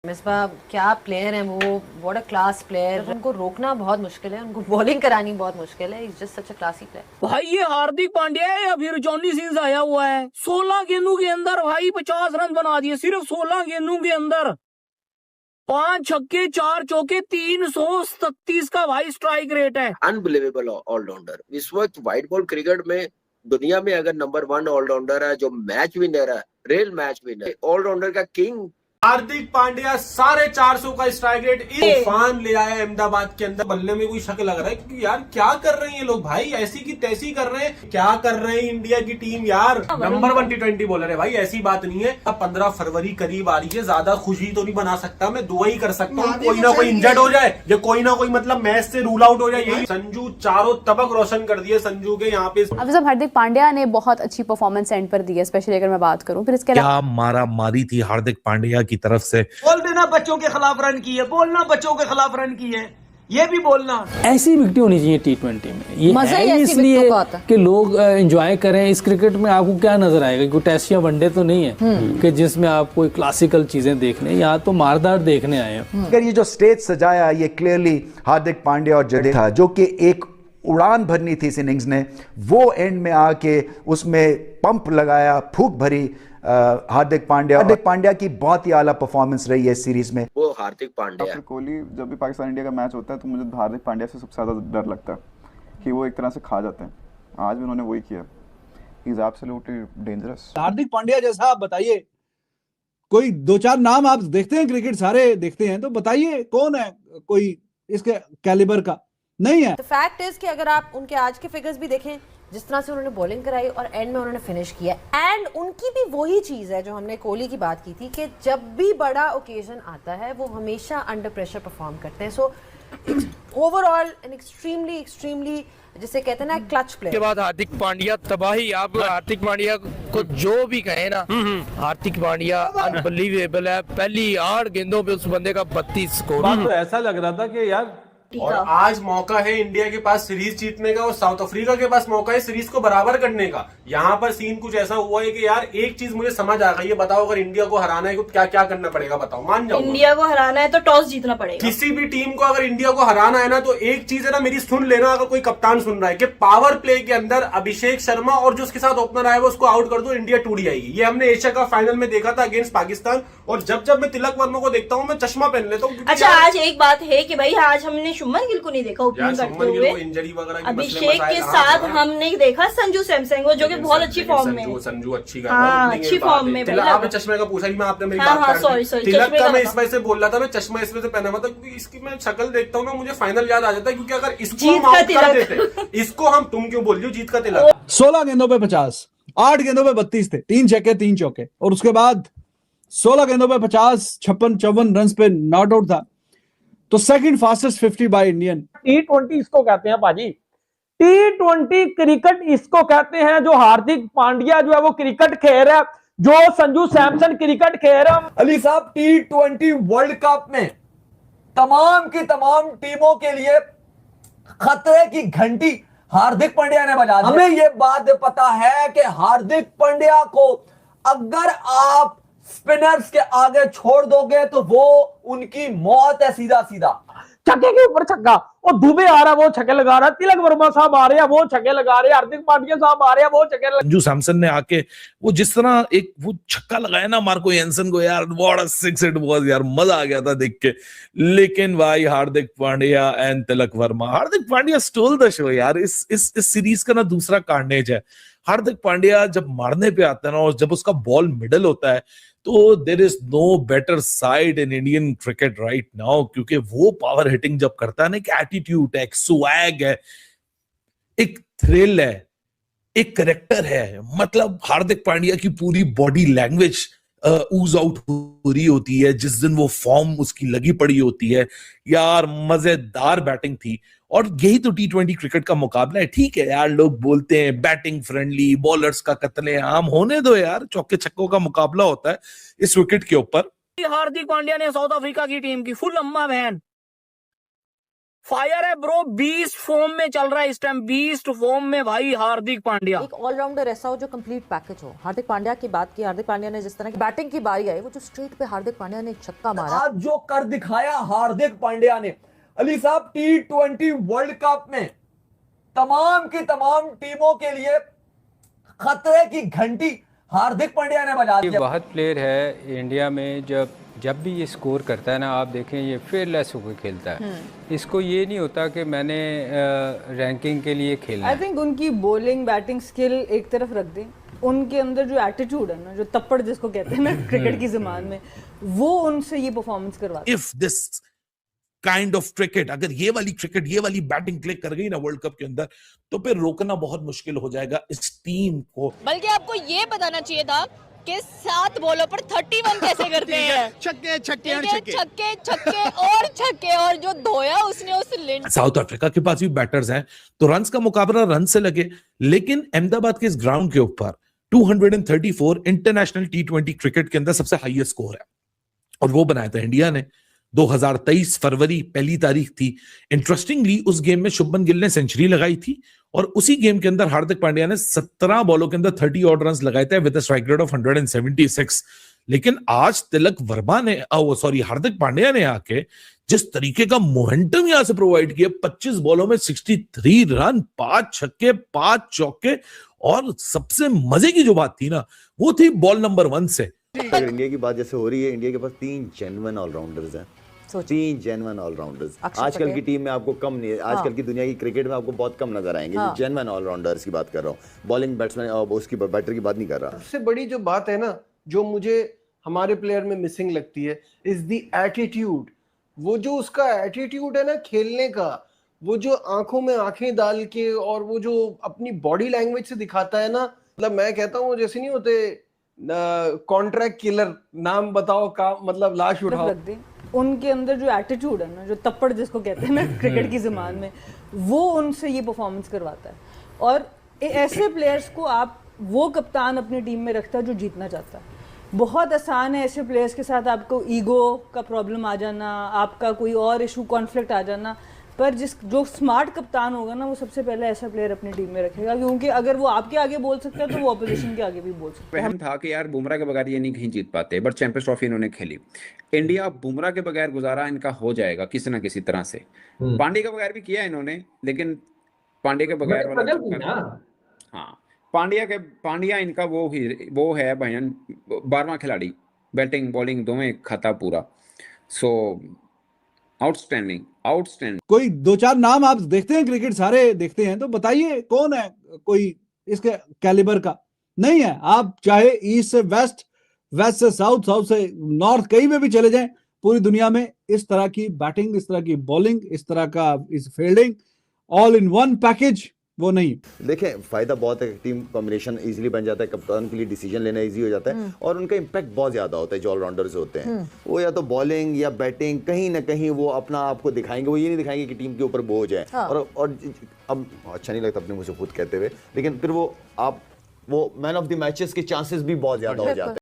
मिसबा क्या प्लेयर हैं वो, व्हाट अ क्लास प्लेयर। उनको रोकना बहुत मुश्किल है, उनको बॉलिंग करानी बहुत मुश्किल है। Is just such a classy player. भाई ये हार्दिक पांड्या है या फिर जॉनी सीन्स आया हुआ है। 16 गेंदों के अंदर भाई 50 रन बना दिए, सिर्फ 16 गेंदों के अंदर 5 छक्के 4 चौके, 337 का भाई स्ट्राइक रेट है। Unbelievable all-rounder. इस वक्त व्हाइट बॉल क्रिकेट में दुनिया में अगर नंबर 1 ऑलराउंडर है जो मैच विनर है, रियल मैच विनर, ऑलराउंडर का किंग हार्दिक पांड्या 450 का स्ट्राइक रेट तूफान ले आया अहमदाबाद के अंदर। बल्ले में कोई शक लग रहा है क्योंकि यार क्या कर रहे हैं ये लोग भाई, ऐसी की तैसी कर रहे हैं। क्या कर रहे हैं इंडिया की टीम यार। नंबर 1 T20 बॉलर है भाई, ऐसी बात नहीं है। अब 15 फरवरी करीब आ रही है, ज्यादा खुशी तो नहीं बना सकता, मैं दुआ ही कर सकता हूँ कोई ना कोई इंजर्ड हो जाए या कोई ना कोई मतलब मैच से रूल आउट हो जाए। यही संजू चारों तबक रोशन कर दिए संजू के यहाँ पे। अब जब हार्दिक पांड्या ने बहुत अच्छी परफॉर्मेंस एंड पर दी है, स्पेशली अगर मैं बात करूं, फिर इसके क्या मारा मारी थी हार्दिक पांड्या की तरफ से। बोल देना बच्चों के खिलाफ रन की है, बोलना बच्चों के खिलाफ रन की है, ये भी बोलना। ऐसी विकेटें होनी चाहिए T20 में। ये मजा ही है ऐसी इसलिए विकेटों का आता है। कि लोग एंजॉय करें। इस क्रिकेट में आपको क्या नजर आएगा, कोई टेस्ट या वनडे तो नहीं है कि जिसमें आप कोई क्लासिकल चीजें देखने, यहाँ तो मारदार देखने आए हैं। अगर ये जो स्टेज सजाया ये क्लियरली हार्दिक पांड्या और जडेजा था, जो कि एक उड़ान भरनी थी इस इनिंग्स ने, वो एंड में आके उसमें पंप लगाया, फूंक भरी हार्दिक पांड्या की बहुत ही आला परफॉर्मेंस रही है इस सीरीज में। वो हार्दिक पांड्या। कोहली जब भी पाकिस्तान इंडिया का मैच होता है तो मुझे हार्दिक पांड्या से सबसे ज़्यादा डर लगता है कि वो एक तरह से खा जाते हैं। आज भी उन्होंने वही किया। He is absolutely dangerous. Hardik Pandya जैसा आप बताइए, कोई 2-4 नाम आप देखते हैं, क्रिकेट सारे देखते हैं, तो बताइए कौन है कोई इसके कैलिबर का। नहीं है। द फैक्ट इज कि अगर आप उनके आज के फिगर्स भी देखें, जिस तरह से उन्होंने बॉलिंग कराई और एंड में उन्होंने फिनिश किया, एंड उनकी भी वही चीज़ है जो हमने कोहली की बात की थी कि जब भी बड़ा ओकेजन आता है वो हमेशा अंडर प्रेशर परफॉर्म करते हैं। सो ओवरऑल एन एक्सट्रीमली जिसे कहते हैं ना क्लच प्लेयर। के बाद हार्दिक पांड्या तबाही। आप हार्दिक पांड्या को जो भी कहे ना, हार्दिक पांड्या अनबिलीवेबल है। पहली 8 गेंदों पे उस बंदे का 32 स्कोर। बात तो ऐसा लग रहा था कि यार, और आज मौका है इंडिया के पास सीरीज जीतने का और साउथ अफ्रीका के पास मौका है सीरीज को बराबर करने का। यहाँ पर सीन कुछ ऐसा हुआ है कि यार एक चीज मुझे समझ आ गई है, बताओ अगर इंडिया को हराना है तो क्या क्या करना पड़ेगा बताओ। मान जाओ इंडिया को हराना है तो टॉस जीतना पड़ेगा। किसी भी टीम को अगर इंडिया को हराना है ना, तो एक चीज है ना, मेरी सुन लेना, अगर कोई कप्तान सुन रहा है, कि पावर प्ले के अंदर अभिषेक शर्मा और जो उसके साथ ओपनर आए वो उसको आउट कर दो, इंडिया टूट जाएगी। ये हमने एशिया कप फाइनल में देखा था अगेंस्ट पाकिस्तान। और जब जब मैं तिलक वर्मा को देखता हूँ मैं चश्मा पहन लेता हूँ। अच्छा, आज एक बात है कि भाई आज हमने शुभमन गिल को नहीं देखा ओपनिंग करते हुए, इंजरी वगैरह अभिषेक के साथ हमने देखा संजू सैमसंग को, जो कि बहुत अच्छी फॉर्म में। संजू अच्छी अच्छी फॉर्म में। आपने चश्मे का पूछा ही, मैं आपने मेरी बात कर दी। तिलक का मैं इस वजह से बोल रहा था, मैं चश्मा इस वजह से पहना हुआ था क्योंकि इसकी मैं शक्ल देखता हूँ ना, मुझे फाइनल याद आ जाता है। क्योंकि अगर इसको हम आउट कर देते, इसको हम, तुम क्यों बोल रही हो जीत का तिलक। 16 गेंदों पे 50, 8 गेंदों पे 32 थे, 3 छक्के 3 चौके, और उसके बाद 16 गेंदों पे 50, 56-54 रन पे नॉट आउट था। तो second fastest 50 by Indian. T20 इसको कहते हैं पाजी, T20 क्रिकेट इसको कहते हैं। जो हार्दिक पांड्या जो है वो क्रिकेट खेल रहा है, जो संजू सैमसन क्रिकेट खेल रहा है। अली साहब, T20 वर्ल्ड कप में तमाम की तमाम टीमों के लिए खतरे की घंटी हार्दिक पांड्या ने बजा दी। हमें ये बात पता है कि हार्दिक पांड्या को अगर आप स्पिनर्स के आगे छोड़ दोगे तो वो उनकी मौत है सीधा सीधा। छक्के के ऊपर छक्का, और दुबे आ रहा है वो छक्के लगा रहा है, तिलक वर्मा साहब आ रहे हैं वो छक्के लगा रहे हैं, हार्दिक पांड्या साहब आ रहे हैं वो छक्के लगा। संजू सैमसन ने आके वो जिस तरह एक वो छक्का लगाया ना मार्को एंसन को, यार what a six it was यार, मजा आ गया था देख के। लेकिन भाई Hardik Pandya and Tilak Varma, Hardik Pandya stole the show यार। इस सीरीज का ना दूसरा कार्नेज है। हार्दिक पांड्या जब मारने पे आता है ना, और जब उसका बॉल मिडल होता है, तो there is no better side in Indian cricket right now. क्योंकि वो पावर हिटिंग जब करता है ना, एक एटीट्यूड है, एक स्वैग है, एक थ्रिल है, एक करेक्टर है। मतलब हार्दिक पांड्या की पूरी बॉडी लैंग्वेज ऊज आउट हो रही होती है जिस दिन वो फॉर्म उसकी लगी पड़ी होती है। यार मजेदार बैटिंग थी, और यही तो T20 क्रिकेट का मुकाबला है। ठीक है यार, लोग बोलते हैं बैटिंग फ्रेंडली, बॉलर्स का कत्लेआम, होने दो यार, चौके छक्कों का मुकाबला होता है इस विकेट के ऊपर। हार्दिक पांड्या ने साउथ अफ्रीका की टीम की फुल अम्मा बहन फायर है ब्रो, 20 फॉर्म में चल रहा है इस टाइम, 20 फॉर्म में भाई हार्दिक पांड्या। एक ऑलराउंडर ऐसा हो जो कंप्लीट पैकेज हो। हार्दिक पांड्या की बात की, हार्दिक पांड्या ने जिस तरह की बैटिंग की बारी आई, वो जो स्ट्रेट पे हार्दिक पांड्या ने एक छक्का मारा, आज जो कर दिखाया हार्दिक पांड्या ने। अली साहब, T20 वर्ल्ड कप में तमाम की तमाम टीमों के लिए खतरे की घंटी हार्दिक पांड्या ने बजा ये दिया। बहुत प्लेयर है इंडिया में, जब भी ये स्कोर करता है ना, आप देखें ये फेयरलेस होकर खेलता है। इसको ये नहीं होता कि मैंने रैंकिंग के लिए खेलना है। आई थिंक उनकी बॉलिंग बैटिंग स्किल एक तरफ रख दें, उनके अंदर जो एटीट्यूड है ना, जो तप्पड़ जिसको कहते हैं ना क्रिकेट की ज़बान में, वो उनसे ये परफॉर्मेंस करवाता है। If this kind of cricket, अगर ये वाली क्रिकेट, ये वाली बैटिंग क्लिक कर गई ना वर्ल्ड कप के अंदर, तो फिर रोकना बहुत मुश्किल हो जाएगा इस टीम को। बल्कि आपको ये बताना चाहिए था कि 7 बॉलों पर 31 कैसे करते हैं। छक्के छक्के और छक्के छक्के और छक्के, और जो धोया उसने उस लिंड। साउथ अफ्रीका के पास भी बैटर्स हैं, तो रन्स का मुकाबला रन से लगे, लेकिन अहमदाबाद के इस ग्राउंड के ऊपर 234 इंटरनेशनल T20 क्रिकेट के अंदर सबसे हाईएस्ट स्कोर है, और वो बनाया था इंडिया ने। 2023 फरवरी पहली तारीख थी। इंटरेस्टिंगली उस गेम में शुभमन गिल ने सेंचुरी लगाई थी, और उसी गेम के अंदर हार्दिक पांड्या ने 17 बॉलों के अंदर 30 ऑड रन लगाए थे with a strike rate of 176। लेकिन आज तिलक वर्मा ने, हार्दिक पांड्या ने आके जिस तरीके का मोमेंटम यहां से प्रोवाइड किया, 25 बॉलों में 63 रन, 5 छक्के 5 चौके, और सबसे मजे की जो बात थी ना, वो थी बॉल नंबर 1 से। अगर इंडिया की बात जैसे हो रही है, इंडिया के पास 3 जेन्युइन ऑलराउंडर्स हैं। 3 जेन्युइन ऑलराउंडर्स आजकल की टीम में आपको कम नहीं है। आजकल की दुनिया की क्रिकेट में आपको बहुत कम नजर आएंगे। जेन्युइन ऑलराउंडर्स की बात कर रहा हूँ, बॉलिंग बैट्समैन और उसकी बैटर की बात नहीं कर रहा। सबसे बड़ी जो बात है ना, जो मुझे हमारे प्लेयर में मिसिंग लगती है, इज द एटीट्यूड। वो जो उसका एटीट्यूड है ना खेलने का, वो जो आंखों में आंखें डाल के, और वो जो अपनी बॉडी लैंग्वेज से दिखाता है ना, मतलब मैं कहता हूँ जैसे नहीं होते कॉन्ट्रैक्ट किलर, नाम बताओ का मतलब लाश उठाओ। उनके अंदर जो एटीट्यूड है ना, जो तप्पड़ जिसको कहते हैं ना क्रिकेट की ज़बान में, वो उनसे ये परफॉर्मेंस करवाता है। और ऐसे प्लेयर्स को आप, वो कप्तान अपनी टीम में रखता है जो जीतना चाहता है। बहुत आसान है ऐसे प्लेयर्स के साथ आपको ईगो का प्रॉब्लम आ जाना, आपका कोई और इशू, कॉन्फ्लिक्ट आ जाना, पर जो स्मार्ट कप्तान होगा ना, वो सबसे पहले ऐसा प्लेयर अपनी टीम में रखेगा, क्योंकि अगर वो आपके आगे बोल सकता है तो वो अपोजिशन के आगे भी बोल सकता है। वहम था कि यार बुमराह के बगैर ये नहीं कहीं जीत पाते, बट चैंपियंस ट्रॉफी इन्होंने खेली। इंडिया बुमराह के बगैर गुजारा इनका हो जाएगा किसी ना किसी तरह से। पांड्या के बगैर भी किया इन्होंने, लेकिन पांड्या के बगैर हाँ, पांड्या इनका वो है भयन 12वां खिलाड़ी, बैटिंग बॉलिंग दोवें खाता पूरा। सो आउटस्टैंडिंग। कोई 2-4 नाम आप देखते हैं, क्रिकेट सारे देखते हैं, तो बताइए कौन है कोई इसके कैलिबर का? नहीं है। आप चाहे ईस्ट से वेस्ट, वेस्ट से साउथ, साउथ से नॉर्थ, कहीं में भी चले जाएं पूरी दुनिया में, इस तरह की बैटिंग, इस तरह की बॉलिंग, इस तरह का इस fielding, all in one package वो नहीं। देखें, फायदा बहुत है, टीम कॉम्बिनेशन इजीली बन जाता है, कप्तान के लिए डिसीजन लेना इजी हो जाता है, और उनका इंपैक्ट बहुत ज्यादा होता है। जो ऑलराउंडर्स होते हैं वो या तो बॉलिंग या बैटिंग, कहीं ना कहीं वो अपना आपको दिखाएंगे। वो ये नहीं दिखाएंगे कि टीम के ऊपर बोझ है। और अब अच्छा नहीं लगता अपने मुझे खुद कहते हुए, लेकिन फिर वो मैन ऑफ द मैचेस के चांसेस भी बहुत ज्यादा हो जाते हैं।